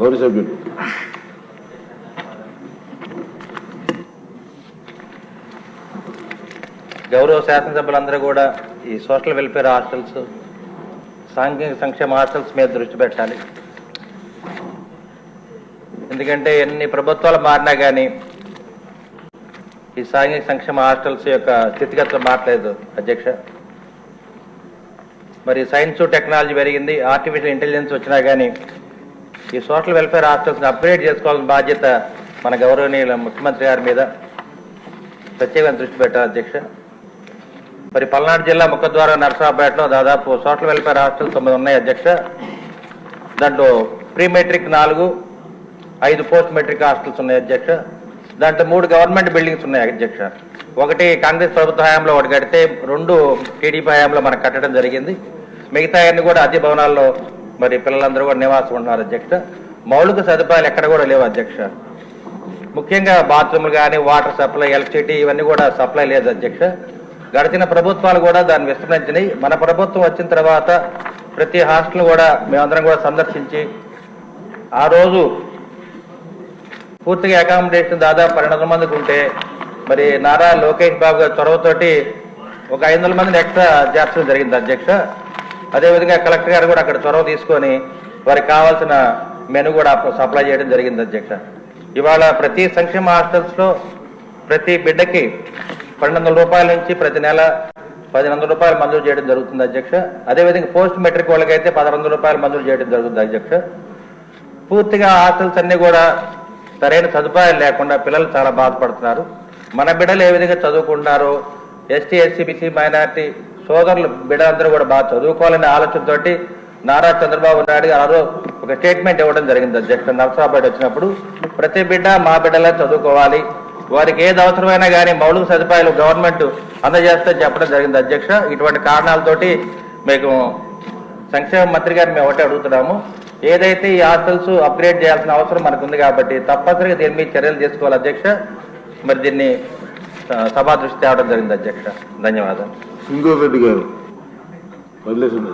గౌరవ సభ్యులు గౌరవ శాసనసభ్యులందరూ కూడా ఈ సోషల్ వెల్ఫేర్ హాస్టల్స్, సాంఘిక సంక్షేమ హాస్టల్స్ మీద దృష్టి పెట్టాలి. ఎందుకంటే ఎన్ని ప్రభుత్వాలు మారినా కానీ ఈ సాంఘిక సంక్షేమ హాస్టల్స్ యొక్క స్థితిగతులు మారలేదు అధ్యక్ష. మరి సైన్స్ టెక్నాలజీ పెరిగింది, ఆర్టిఫిషియల్ ఇంటెలిజెన్స్ వచ్చినా కానీ ఈ సోషల్ వెల్ఫేర్ హాస్టల్స్ని అప్గ్రేడ్ చేసుకోవాల్సిన బాధ్యత మన గౌరవనీయుల ముఖ్యమంత్రి గారి మీద ప్రత్యేకంగా దృష్టి పెట్టారు అధ్యక్ష. మరి పల్నాడు జిల్లా ముఖద్వార నరసరావుపేటలో దాదాపు సోషల్ వెల్ఫేర్ హాస్టల్స్ 9 ఉన్నాయి అధ్యక్ష. దాంట్లో pre matric 4, 5 post matric hostels ఉన్నాయి అధ్యక్ష. దాంట్లో 3 గవర్నమెంట్ బిల్డింగ్స్ ఉన్నాయి అధ్యక్ష. ఒకటి కాంగ్రెస్ ప్రభుత్వ హయాంలో ఒకటి కడితే 2 టీడీపీ హయాంలో మనకు కట్టడం జరిగింది. మిగతా అన్ని కూడా అద్దె భవనాల్లో మరి పిల్లలందరూ కూడా నివాసం ఉంటున్నారు అధ్యక్ష. మౌలిక సదుపాయాలు ఎక్కడ కూడా లేవు అధ్యక్ష. ముఖ్యంగా బాత్రూమ్లు కానీ, వాటర్ సప్లై, ఎలక్ట్రిసిటీ ఇవన్నీ కూడా సప్లై లేదు అధ్యక్ష. గడిచిన ప్రభుత్వాలు కూడా దాన్ని విస్తరించినాయి. మన ప్రభుత్వం వచ్చిన తర్వాత ప్రతి హాస్టల్ కూడా మేమందరం కూడా సందర్శించి ఆ రోజు పూర్తిగా అకామిడేషన్ దాదాపు 1200 మందికి ఉంటే మరి నారా లోకేష్ బాబు గారి చొరవతోటి ఒక 500 మందిని ఎక్స్ట్రా చేర్చడం జరిగింది అధ్యక్ష. అదేవిధంగా కలెక్టర్ గారు కూడా అక్కడ చొరవ తీసుకొని వారికి కావాల్సిన మెను కూడా సప్లై చేయడం జరిగింది అధ్యక్ష. ఇవాళ ప్రతి సంక్షేమ హాస్టల్స్లో ప్రతి బిడ్డకి 1200 రూపాయల నుంచి ప్రతి నెల 1500 రూపాయలు మంజూరు చేయడం జరుగుతుంది అధ్యక్ష. అదేవిధంగా పోస్ట్ మెట్రిక్ వాళ్ళకైతే 1100 రూపాయలు మంజూరు చేయడం జరుగుతుంది అధ్యక్ష. పూర్తిగా హాస్టల్స్ అన్నీ కూడా సరైన సదుపాయాలు లేకుండా పిల్లలు చాలా బాధపడుతున్నారు. మన బిడ్డలు ఏ విధంగా చదువుకుంటున్నారో, ఎస్టీ, ఎస్సీ, బీసీ, మైనార్టీ సోదరులు బిడ్డలందరూ కూడా బాగా చదువుకోవాలనే ఆలోచనతోటి నారా చంద్రబాబు నాయుడు గారు ఒక స్టేట్మెంట్ ఇవ్వడం జరిగింది అధ్యక్ష. నరసరావుపేట వచ్చినప్పుడు ప్రతి బిడ్డ మా బిడ్డలే చదువుకోవాలి, వారికి ఏది అవసరమైనా కానీ మౌలిక సదుపాయాలు గవర్నమెంట్ అందజేస్తే చెప్పడం జరిగింది అధ్యక్ష. ఇటువంటి కారణాలతోటి మీకు సంక్షేమ మంత్రి గారిని మేము ఒకటే అడుగుతున్నాము, ఏదైతే ఈ హాస్టల్స్ అప్గ్రేడ్ చేయాల్సిన అవసరం మనకు ఉంది కాబట్టి తప్పనిసరిగా దీని మీద చర్యలు తీసుకోవాలి అధ్యక్ష. మరి దీన్ని సభా దృష్టి తేవడం జరిగింది అధ్యక్ష. ధన్యవాదాలు. సింగూర్ రెడ్డి గారు వదిలేసింది.